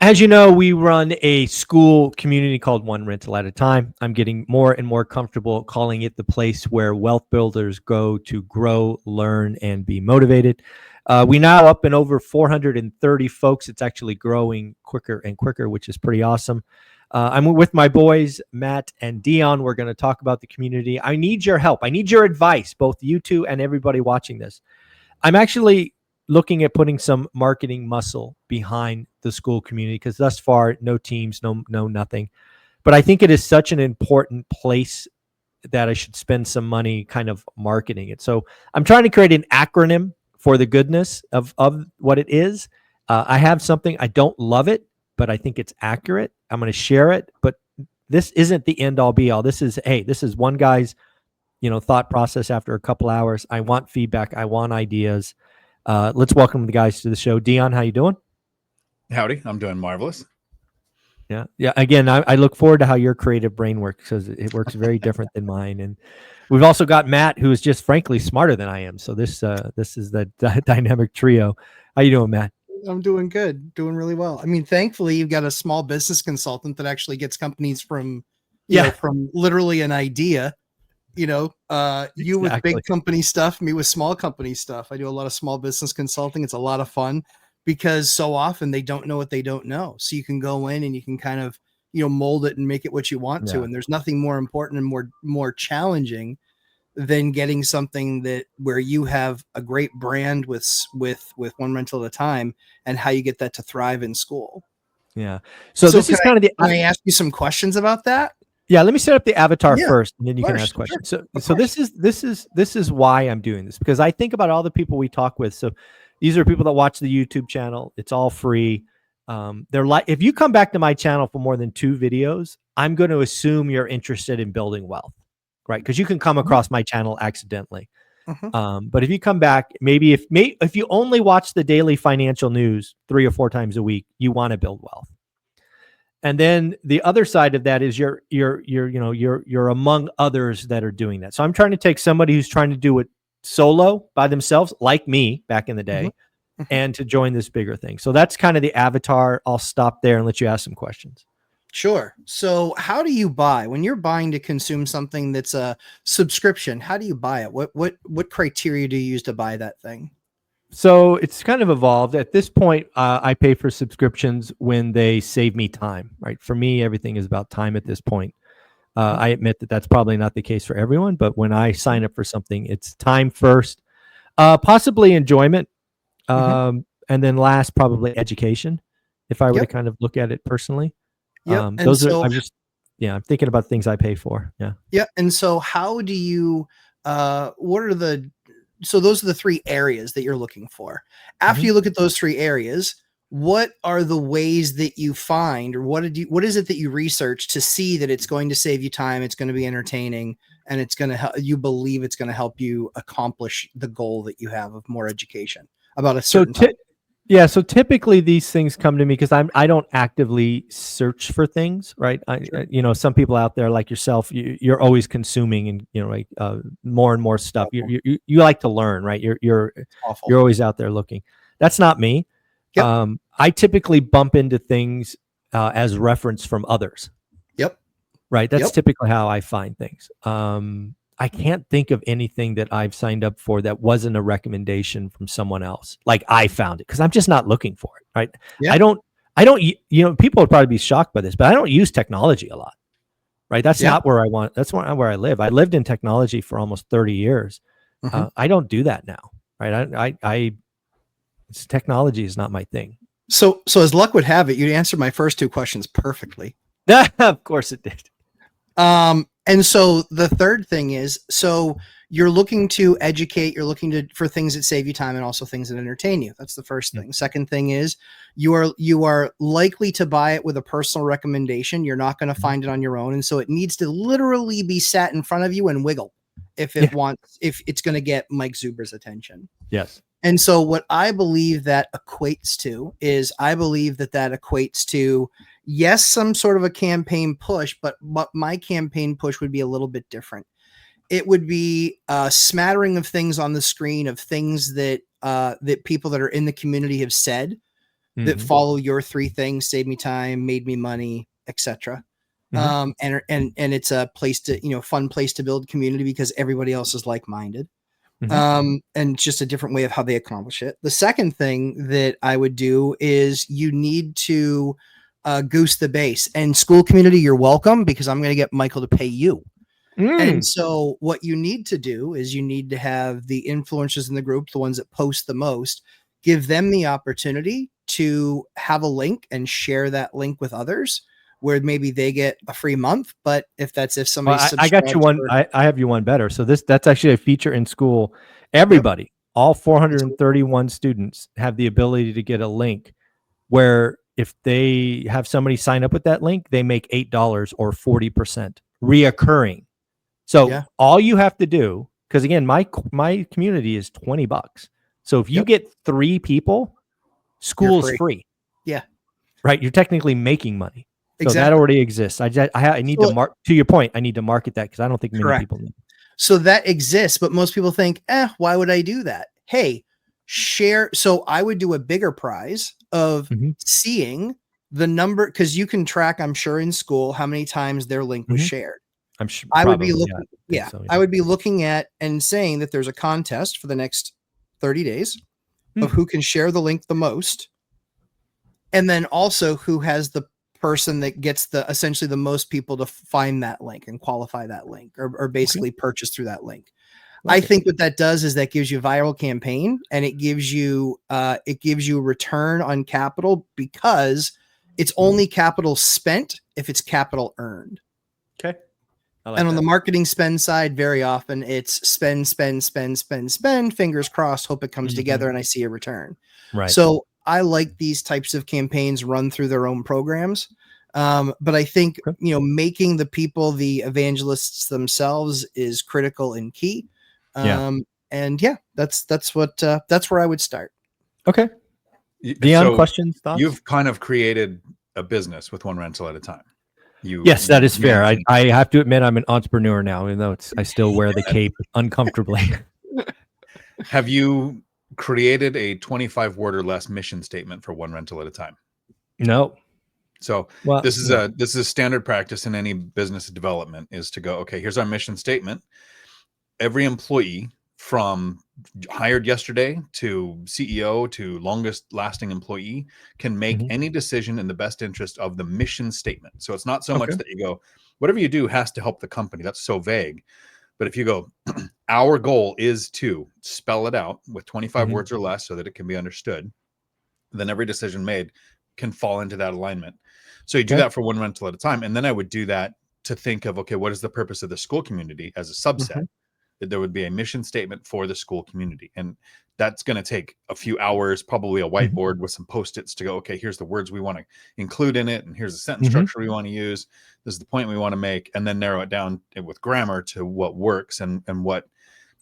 As you know, we run a school community called One Rental at a Time. I'm getting more and more comfortable calling it the place where wealth builders go to grow, learn, and be motivated. We now up and over 430 folks. It's actually growing quicker and quicker, which is pretty awesome. I'm with my boys, Matt and Dion. We're going to talk about the community. I need your help. I need your advice, both you two and everybody watching this. I'm actually looking at putting some marketing muscle behind the school community because thus far, no teams, no nothing. But I think it is such an important place that I should spend some money kind of marketing it. So I'm trying to create an acronym for the goodness of what it is. I have something. I don't love it, but I think it's accurate. I'm going to share it. But this isn't the end all be all. This is, hey, this is one guy's, thought process after a couple hours. I want feedback. I want ideas. Let's welcome the guys to the show. Dion, how you doing? Howdy, I'm doing marvelous. Yeah. Again, I look forward to how your creative brain works because it works very different than mine. And we've also got Matt, who is just frankly smarter than I am. So this is the dynamic trio. How you doing, Matt? I'm doing good, doing really well. I mean, thankfully, you've got a small business consultant that actually gets companies from, from literally an idea. You with big company stuff, me with small company stuff. I do a lot of small business consulting. It's a lot of fun because so often they don't know what they don't know. So you can go in and you can kind of, mold it and make it what you want to. And there's nothing more important and more challenging than getting something where you have a great brand with One Rental at a Time and how you get that to thrive in school. Yeah. So this is kind of the. Can I ask you some questions about that? Yeah, let me set up the avatar first, and then you can ask questions. Sure. So this is why I'm doing this, because I think about all the people we talk with. So these are people that watch the YouTube channel. It's all free. They're like, if you come back to my channel for more than 2 videos, I'm going to assume you're interested in building wealth, right? Because you can come across my channel accidentally. But if you come back, maybe if you only watch the daily financial news 3 or 4 times a week, you want to build wealth. And then the other side of that is you're among others that are doing that. So I'm trying to take somebody who's trying to do it solo by themselves, like me back in the day, and to join this bigger thing. So that's kind of the avatar. I'll stop there and let you ask some questions. Sure. So how do you buy when you're buying to consume something that's a subscription? How do you buy it? What criteria do you use to buy that thing? So it's kind of evolved. At this point, I pay for subscriptions when they save me time, right? For me, everything is about time at this point. I admit that that's probably not the case for everyone, but when I sign up for something, it's time first, possibly enjoyment, and then last, probably education, if I were to kind of look at it personally. Those are, I'm thinking about things I pay for. Yeah. Yeah. And so how do you, so those are the 3 areas that you're looking for. After you look at those 3 areas, what are the ways that you find, or what is it that you research to see that it's going to save you time, it's going to be entertaining, and it's going to help you believe it's going to help you accomplish the goal that you have of more education about a certain topic? Yeah. So typically these things come to me because I don't actively search for things, right? Some people out there like yourself, you're always consuming and, more and more stuff. You like to learn, right? You're always out there looking. That's not me. Yep. I typically bump into things as reference from others. Yep. Right. That's typically how I find things. I can't think of anything that I've signed up for that wasn't a recommendation from someone else. Like I found it because I'm just not looking for it. Right. Yeah. I don't, people would probably be shocked by this, but I don't use technology a lot. Right. That's not where I want. That's not where I live. I lived in technology for almost 30 years. I don't do that now. Right. Technology is not my thing. So as luck would have it, you answered my first 2 questions perfectly. Of course it did. And so the third thing is, so you're looking to educate, you're looking for things that save you time and also things that entertain you. That's the first thing. Second thing is you are likely to buy it with a personal recommendation. You're not going to find it on your own. And so it needs to literally be sat in front of you and wiggle if it's going to get Mike Zuber's attention. Yes. And so what I believe that equates to is yes, some sort of a campaign push, but my campaign push would be a little bit different. It would be a smattering of things on the screen of things that people that are in the community have said that follow your 3 things: save me time, made me money, etc. And it's a place to, fun place to build community because everybody else is like-minded. And it's just a different way of how they accomplish it. The second thing that I would do is you need to goose the base. And school community, you're welcome, because I'm going to get Michael to pay you. And so what you need to do is you need to have the influencers in the group, the ones that post the most, give them the opportunity to have a link and share that link with others, where maybe they get a free month. But if somebody, I got you one. I have you one better. So that's actually a feature in school. Everybody, all 431 students have the ability to get a link where if they have somebody sign up with that link, they make $8 or 40% reoccurring. So all you have to do, because again, my community is $20. So if you get 3 people, school is free. Yeah. Right. You're technically making money. So exactly. That already exists. I need to to your point, I need to market that because I don't think many people know. So that exists, but most people think, why would I do that? Hey, share. So I would do a bigger prize of seeing the number, because you can track, I'm sure, in school how many times their link was shared. I'm sure. I would be looking. I would be looking at and saying that there's a contest for the next 30 days of who can share the link the most, and then also who has the person that gets essentially the most people to find that link and qualify that link, or basically purchase through that link. I think what that does is that gives you a viral campaign, and it gives you return on capital, because it's only capital spent if it's capital earned. Okay. And on the marketing spend side, very often it's spend, fingers crossed, hope it comes together and I see a return. Right. So I like these types of campaigns run through their own programs. But I think, making the people the evangelists themselves is critical and key. And that's where I would start. Okay. Dion, questions, thoughts? You've kind of created a business with one rental at a time. Yes, that is fair. I have to admit I'm an entrepreneur now, even though I still wear the cape uncomfortably. Have you created a 25-word or less mission statement for one rental at a time? No. So this is a standard practice in any business development, is to go, okay, here's our mission statement. Every employee, from hired yesterday to CEO to longest lasting employee, can make any decision in the best interest of the mission statement. So it's not so much that you go, whatever you do has to help the company. That's so vague. But if you go, our goal is to spell it out with 25 words or less so that it can be understood, then every decision made can fall into that alignment. So you do that for one rental at a time. And then I would do that to think of, okay, what is the purpose of the school community as a subset? That there would be a mission statement for the school community. And that's going to take a few hours, probably a whiteboard with some Post-its to go, okay, here's the words we want to include in it. And here's the sentence structure we want to use. This is the point we want to make. And then narrow it down with grammar to what works and what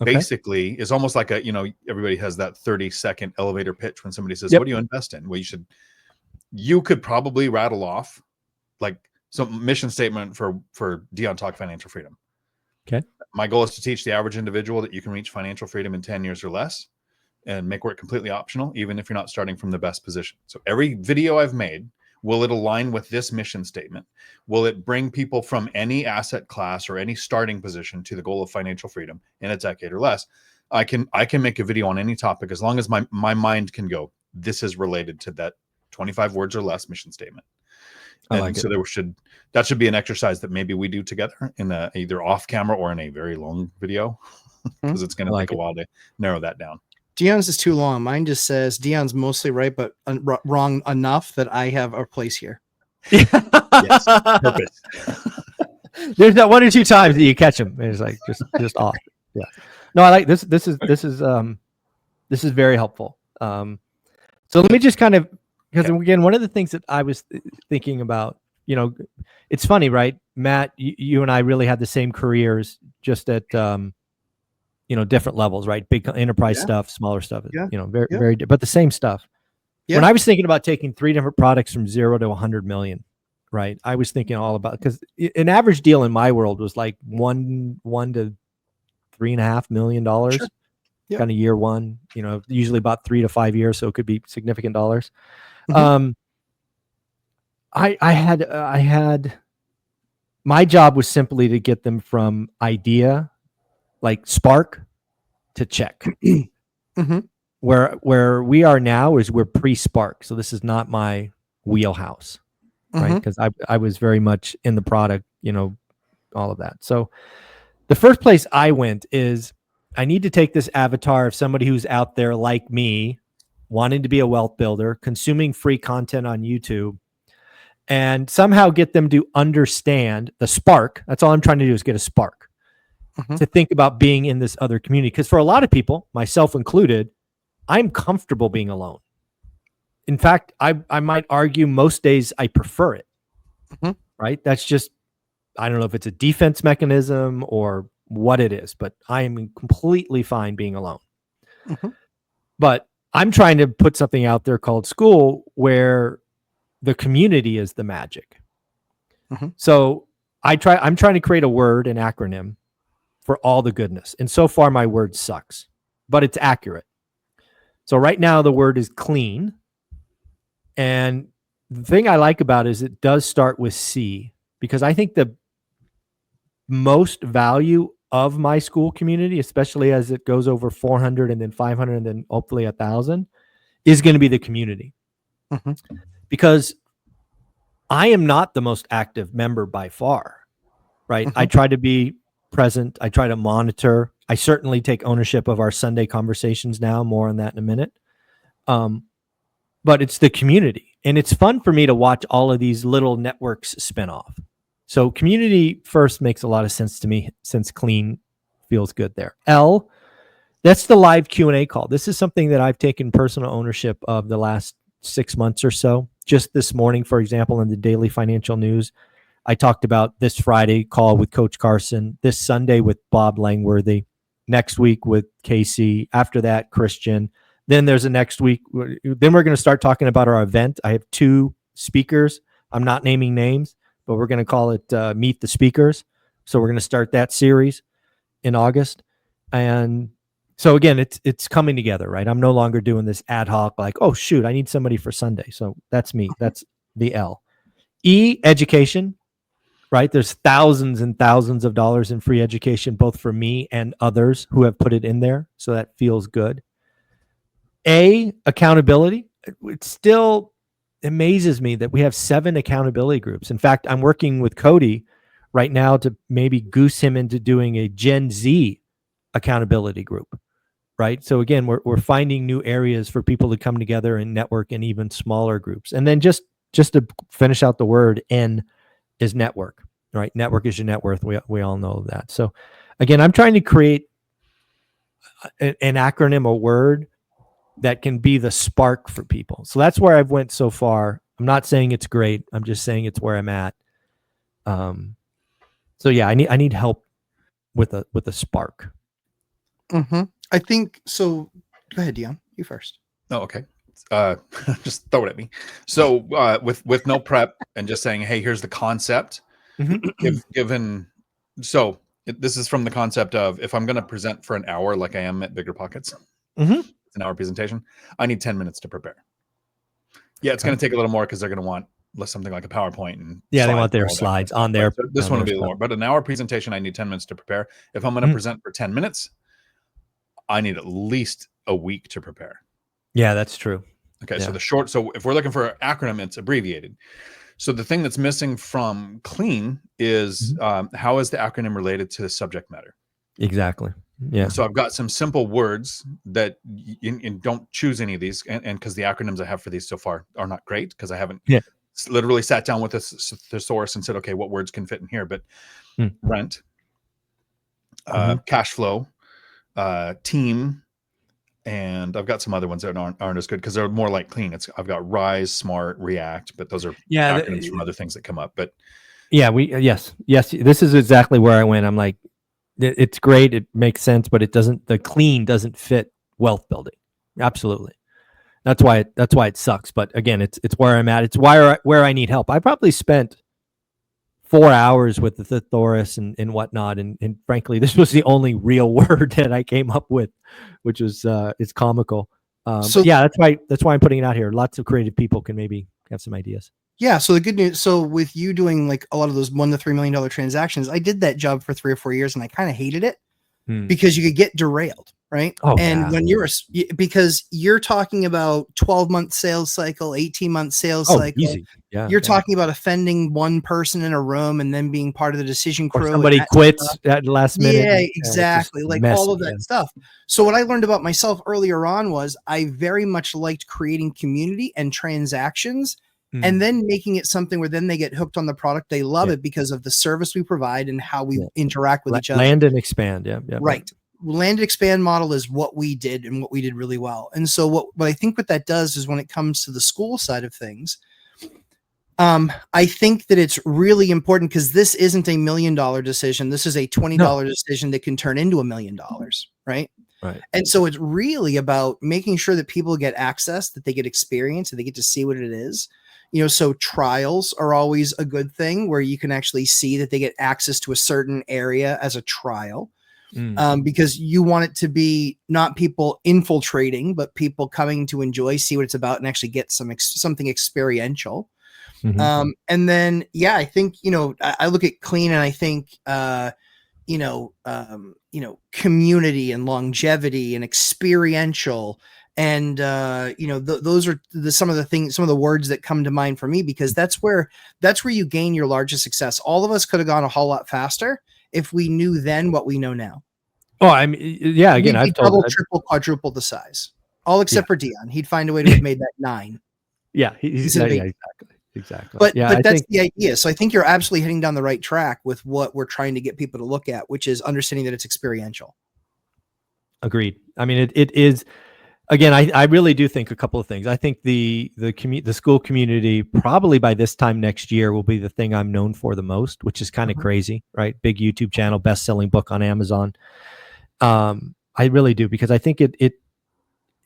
basically is almost like everybody has that 30-second elevator pitch when somebody says, what do you invest in? Well, you could probably rattle off like some mission statement for Dion Talk Financial Freedom. Okay. My goal is to teach the average individual that you can reach financial freedom in 10 years or less and make work completely optional, even if you're not starting from the best position. So every video I've made, will it align with this mission statement? Will it bring people from any asset class or any starting position to the goal of financial freedom in a decade or less? I can make a video on any topic as long as my mind can go, this is related to that 25 words or less mission statement. And so that should be an exercise that maybe we do together in either off camera or in a very long video, because it's going to take a while to narrow that down. Dion's is too long. Mine just says Dion's mostly right, but wrong enough that I have a place here. Yes, purpose. There's not one or two times that you catch him. It's like just off. Yeah. No, I like this. This is very helpful. So let me just kind of. Because again, one of the things that I was thinking about, it's funny, right? Matt, you and I really had the same careers, just at, different levels, right? Big enterprise stuff, smaller stuff, very, but the same stuff. Yeah. When I was thinking about taking 3 different products from 0 to 100 million, right? I was thinking all about, because an average deal in my world was like $1 to $3.5 million, kind of year one, usually about 3 to 5 years. So it could be significant dollars. I had my job was simply to get them from idea, like spark, to check. Where we are now is we're pre-spark, so this is not my wheelhouse, right? Because I was very much in the product, all of that. So the first place I went is I need to take this avatar of somebody who's out there like me, wanting to be a wealth builder, consuming free content on YouTube, and somehow get them to understand the spark. That's all I'm trying to do, is get a spark to think about being in this other community. Because for a lot of people, myself included, I'm comfortable being alone. In fact, I might argue most days I prefer it, right? That's just, I don't know if it's a defense mechanism or what it is, but I am completely fine being alone. But I'm trying to put something out there called school where the community is the magic. So I'm trying to create a word, an acronym for all the goodness. And so far my word sucks, but it's accurate. So right now the word is clean. And the thing I like about it is it does start with C, because I think the most value of my school community, especially as it goes over 400 and then 500 and then hopefully 1,000, is going to be the community. Because I am not the most active member by far, right? I try to be present. I try to monitor. I certainly take ownership of our Sunday conversations now. More on that in a minute. But it's the community. And it's fun for me to watch all of these little networks spin off. So community first makes a lot of sense to me, since clean feels good there. L, that's the live Q&A call. This is something that I've taken personal ownership of the last 6 months or so. Just this morning, for example, in the daily financial news, I talked about this Friday call with Coach Carson, this Sunday with Bob Langworthy, next week with Casey, after that, Christian. Then there's a next week. Then we're going to start talking about our event. I have 2 speakers. I'm not naming names, but we're going to call it Meet the Speakers. So we're going to start that series in August. And so again, it's coming together, right? I'm no longer doing this ad hoc, like, oh, shoot, I need somebody for Sunday. So that's me. That's the L. E, education, right? There's thousands and thousands of dollars in free education, both for me and others who have put it in there. So that feels good. A, accountability. It still amazes me that we have 7 accountability groups. In fact, I'm working with Cody right now to maybe goose him into doing a Gen Z accountability group, right? So again, we're finding new areas for people to come together and network in even smaller groups. And then just to finish out the word, N is network, right? Network is your net worth. We all know that. So again, I'm trying to create an acronym, a word that can be the spark for people. So that's where I've went so far. I'm not saying it's great. I'm just saying it's where I'm at. So yeah, I need help with a spark. I think so. Go ahead, Dion. You first. Oh, okay. Just throw it at me. So with no prep and just saying, hey, here's the concept. This is from the concept of, if I'm going to present for an hour, like I am at Bigger Pockets, it's an hour presentation, I need 10 minutes to prepare. Yeah, it's going to take a little more because they're going to want something like a PowerPoint. And they want their slides on there. So this one will be a little more, but an hour presentation, I need 10 minutes to prepare. If I'm going to present for 10 minutes, I need at least a week to prepare. Yeah, that's true. Okay, so if we're looking for an acronym, it's abbreviated. So the thing that's missing from clean is how is the acronym related to the subject matter? Exactly. Yeah. So I've got some simple words that you don't choose any of these, and because the acronyms I have for these so far are not great, because I haven't literally sat down with the thesaurus and said, okay, what words can fit in here? But rent, cash flow, team, and I've got some other ones that aren't as good because they're more like clean. I've got rise, smart, react, but those are acronyms from other things that come up. But yes, this is exactly where I went. I'm like, it's great, it makes sense, but the clean doesn't fit wealth building. Absolutely. That's why it sucks. But again, it's where I'm at. It's where I need help. I probably spent 4 hours with the thesaurus and whatnot. And frankly, this was the only real word that I came up with, which was, it's comical. So yeah, that's why I'm putting it out here. Lots of creative people can maybe have some ideas. Yeah. So the good news, so with you doing like a lot of those $1 to $3 million transactions, I did that job for 3 or 4 years and I kind of hated it because you could get derailed. Right. Oh, and yeah. when because you're talking about 12-month sales cycle, 18-month sales cycle. Easy. Yeah. You're talking about offending one person in a room and then being part of the decision crew. Or somebody quits at the last minute. Yeah, exactly. Like messy, all of that stuff. So what I learned about myself earlier on was I very much liked creating community and transactions and then making it something where then they get hooked on the product. They love it because of the service we provide and how we interact with each other. Land and expand. Yeah. Right. Land and expand model is what we did and what we did really well. And so what I think what that does is when it comes to the school side of things, I think that it's really important because this isn't $1 million decision. This is a $20 decision that can turn into $1 million. Right. Right. And so it's really about making sure that people get access, that they get experience, and they get to see what it is. So trials are always a good thing where you can actually see that they get access to a certain area as a trial. Because you want it to be not people infiltrating, but people coming to enjoy, see what it's about, and actually get something experiential. And then, I think, I look at clean and I think, community and longevity and experiential. And, those are some of the words that come to mind for me, because that's where you gain your largest success. All of us could have gone a whole lot faster if we knew then what we know now. Oh, I mean, yeah, again, I've double, triple, quadruple the size, all except for Dion. He'd find a way to have made that 9. Yeah. Exactly. But that's the idea. So I think you're absolutely heading down the right track with what we're trying to get people to look at, which is understanding that it's experiential. Agreed. I mean, it is. Again, I really do think a couple of things. I think the school community probably by this time next year will be the thing I'm known for the most, which is kind of crazy, right? Big YouTube channel, best-selling book on Amazon. I really do, because I think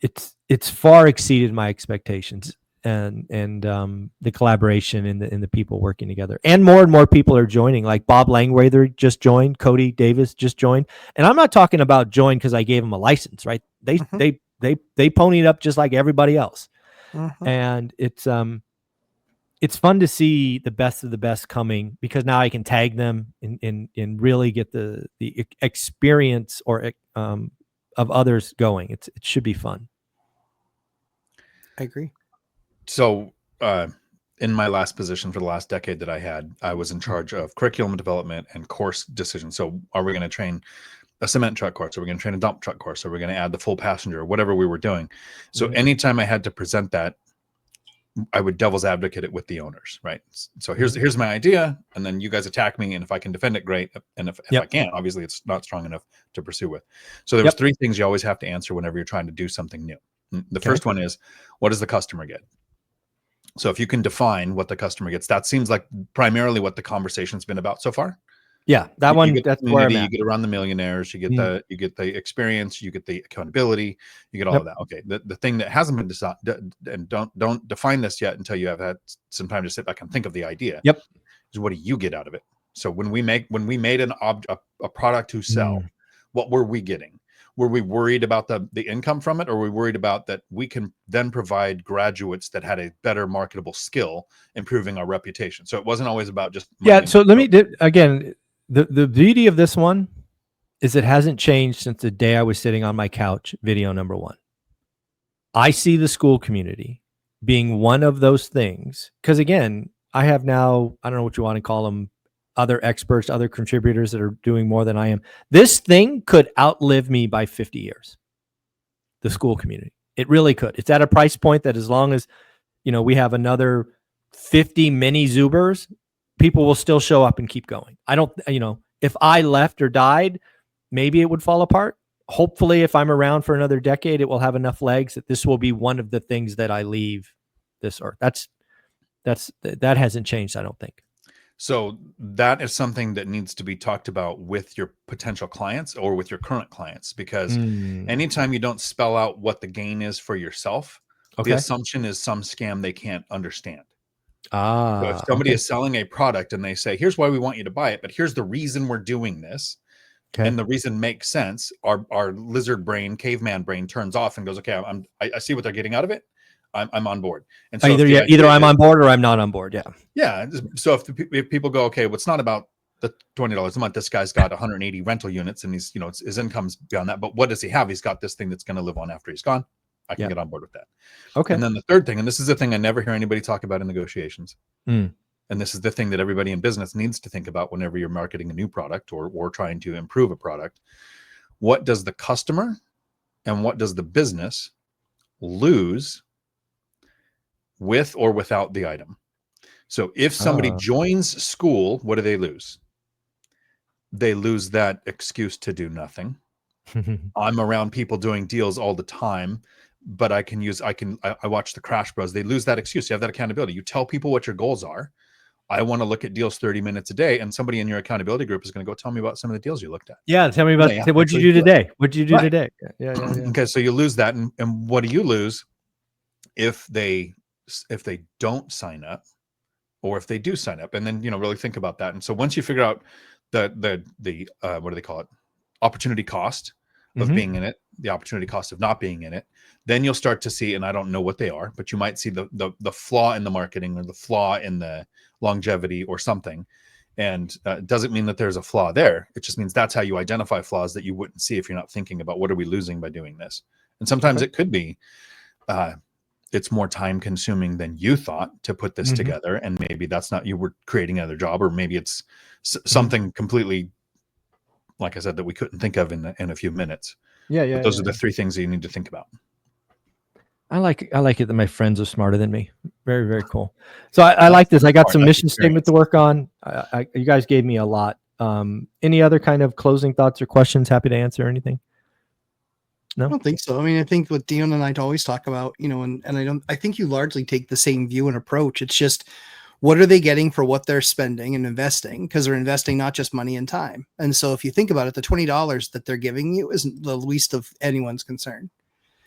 it's far exceeded my expectations, and the collaboration and the people working together, and more people are joining. Like Bob Langwather just joined, Cody Davis just joined, and I'm not talking about join because I gave him a license, right? They ponied up just like everybody else. And it's fun to see the best of the best coming, because now I can tag them and really get the experience of others going. It should be fun. I agree. So in my last position for the last decade that I had, I was in charge of curriculum development and course decisions. So are we going to train a cement truck course? Are we going to train a dump truck course? Are we going to add the full passenger, whatever we were doing? So anytime I had to present that, I would devil's advocate it with the owners, right? So here's my idea, and then you guys attack me, and if I can defend it, great. And if I can't, obviously it's not strong enough to pursue with. So there was 3 things you always have to answer whenever you're trying to do something new. The first one is, what does the customer get? So if you can define what the customer gets, that seems like primarily what the conversation's been about so far. Yeah, that's where I'm at. You get around the millionaires, you get the experience, you get the accountability, you get all of that. Okay, the thing that hasn't been decided, and don't define this yet until you have had some time to sit back and think of the idea. Is what do you get out of it? So when we made a product to sell, what were we getting? Were we worried about the income from it, or were we worried about that we can then provide graduates that had a better marketable skill, improving our reputation? So it wasn't always about just So let me again. The beauty of this one is it hasn't changed since the day I was sitting on my couch, video number 1. I see the school community being one of those things, because again, I have now, I don't know what you want to call them, other experts, other contributors that are doing more than I am. This thing could outlive me by 50 years. The school community. It really could. It's at a price point that as long as, we have another 50 mini Zubers, people will still show up and keep going. I don't, if I left or died, maybe it would fall apart. Hopefully, if I'm around for another decade, it will have enough legs that this will be one of the things that I leave this earth. That hasn't changed, I don't think. So that is something that needs to be talked about with your potential clients or with your current clients, because anytime you don't spell out what the gain is for yourself, the assumption is some scam they can't understand. So if somebody is selling a product and they say, here's why we want you to buy it, but here's the reason we're doing this, Okay. And the reason makes sense. Our lizard brain, caveman brain turns off and goes, okay, I see what they're getting out of it. I'm on board. And so either I'm on board or I'm not on board. Yeah. Yeah. So if people go, okay, well, it's not about the $20 a month. This guy's got 180 rental units and he's, his income's beyond that. But what does he have? He's got this thing that's going to live on after he's gone. I can get on board with that. Okay. And then the third thing, and this is the thing I never hear anybody talk about in negotiations. And this is the thing that everybody in business needs to think about whenever you're marketing a new product or trying to improve a product. What does the customer and what does the business lose with or without the item? So if somebody joins school, what do they lose? They lose that excuse to do nothing. I'm around people doing deals all the time, but I watch the Crash Bros. They lose that excuse. You have that accountability. You tell people what your goals are. I want to look at deals 30 minutes a day, and somebody in your accountability group is going to go tell me about some of the deals you looked at. Yeah, tell me about what'd you do today? What'd you do today? Yeah. Okay, so you lose that, and what do you lose if they don't sign up, or if they do sign up? And then really think about that. And so once you figure out the what do they call it? Opportunity cost of being in it, the opportunity cost of not being in it, then you'll start to see, and I don't know what they are, but you might see the flaw in the marketing or the flaw in the longevity or something. And it doesn't mean that there's a flaw there. It just means that's how you identify flaws that you wouldn't see if you're not thinking about what are we losing by doing this. And sometimes it could be it's more time consuming than you thought to put this together. And maybe that's not, you were creating another job, or maybe it's something completely, like I said, that we couldn't think of in a few minutes. But those are the three things that you need to think about. I like it that my friends are smarter than me. Very, very cool. So I like this. I got some mission statement to work on. You guys gave me a lot. Any other kind of closing thoughts or questions? Happy to answer anything. No, I don't think so. I mean, I think what Dion and I always talk about, and I think you largely take the same view and approach. It's just, what are they getting for what they're spending and investing? Because they're investing not just money and time. And so if you think about it, the $20 that they're giving you isn't the least of anyone's concern.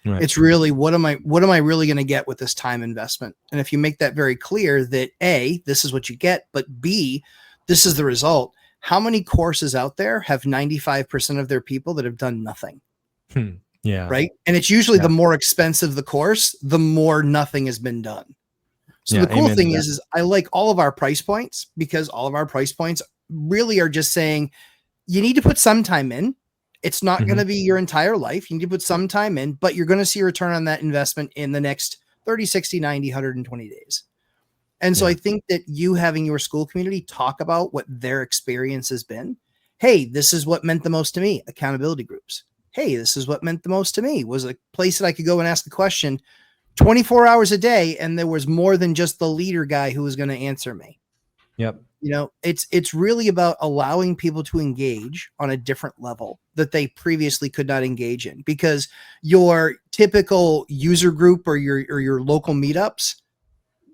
Right. It's really, what am I really going to get with this time investment? And if you make that very clear that A, this is what you get, but B, this is the result. How many courses out there have 95% of their people that have done nothing? Yeah. Right. And it's usually the more expensive the course, the more nothing has been done. So the cool thing is I like all of our price points, because all of our price points really are just saying you need to put some time in. It's not going to be your entire life. You need to put some time in, but you're going to see a return on that investment in the next 30, 60, 90, 120 days. And so I think that you having your school community talk about what their experience has been. Hey, this is what meant the most to me. Accountability groups. Hey, this is what meant the most to me. Was a place that I could go and ask the question 24 hours a day, and there was more than just the leader guy who was going to answer me. Yep. It's really about allowing people to engage on a different level that they previously could not engage in, because your typical user group or your local meetups,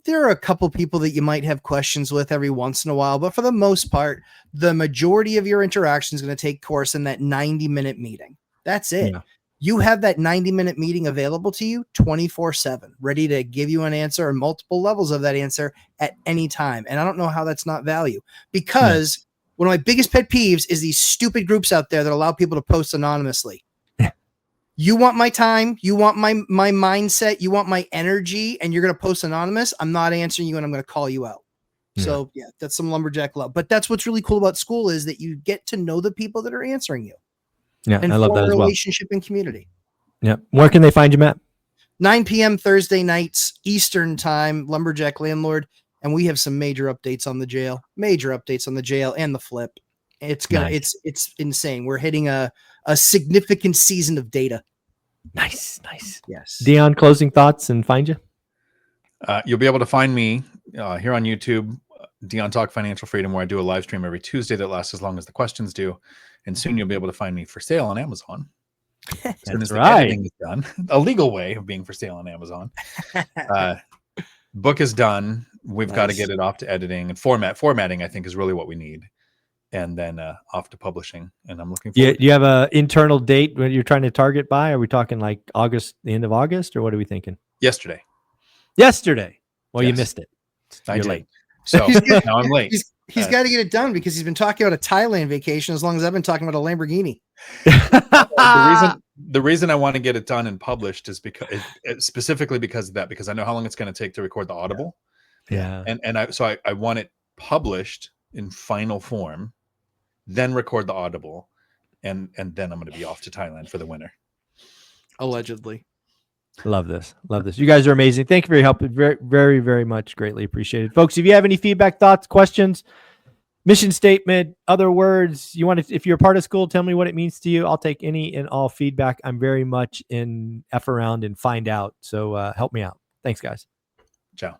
there are a couple people that you might have questions with every once in a while, but for the most part, the majority of your interaction is going to take course in that 90-minute meeting. That's it. Yeah. You have that 90-minute meeting available to you 24/7, ready to give you an answer or multiple levels of that answer at any time. And I don't know how that's not value, because one of my biggest pet peeves is these stupid groups out there that allow people to post anonymously. You want my time, you want my mindset, you want my energy, and you're going to post anonymous. I'm not answering you, and I'm going to call you out. So that's some lumberjack love. But that's what's really cool about school, is that you get to know the people that are answering you. Yeah, and I love that as well. Relationship and community. Yeah. Where can they find you, Matt? 9 p.m. Thursday nights, Eastern time, Lumberjack Landlord. And we have some major updates on the jail and the flip. It's it's insane. We're hitting a significant season of data. Nice. Yes. Dion, closing thoughts and find you. You'll be able to find me here on YouTube, Dion Talk Financial Freedom, where I do a live stream every Tuesday that lasts as long as the questions do. And soon you'll be able to find me for sale on Amazon. As soon as the editing is done, a legal way of being for sale on Amazon. Book is done. We've got to get it off to editing and formatting. I think is really what we need, and then off to publishing. And I'm looking forward. Do you have an internal date when you're trying to target by? Are we talking like August, the end of August, or what are we thinking? Yesterday. Well, you missed it. You're late. So now I'm late. he's got to get it done because he's been talking about a Thailand vacation as long as I've been talking about a Lamborghini. The reason I want to get it done and published is because specifically because of that, because I know how long it's going to take to record the Audible. Yeah. And I want it published in final form, then record the Audible, and then I'm going to be off to Thailand for the winter. Allegedly. Love this. Love this. You guys are amazing. Thank you for your help. Very, very, very much greatly appreciated. Folks, if you have any feedback, thoughts, questions, mission statement, other words, you want to, if you're a part of school, tell me what it means to you. I'll take any and all feedback. I'm very much in F around and find out. So help me out. Thanks, guys. Ciao.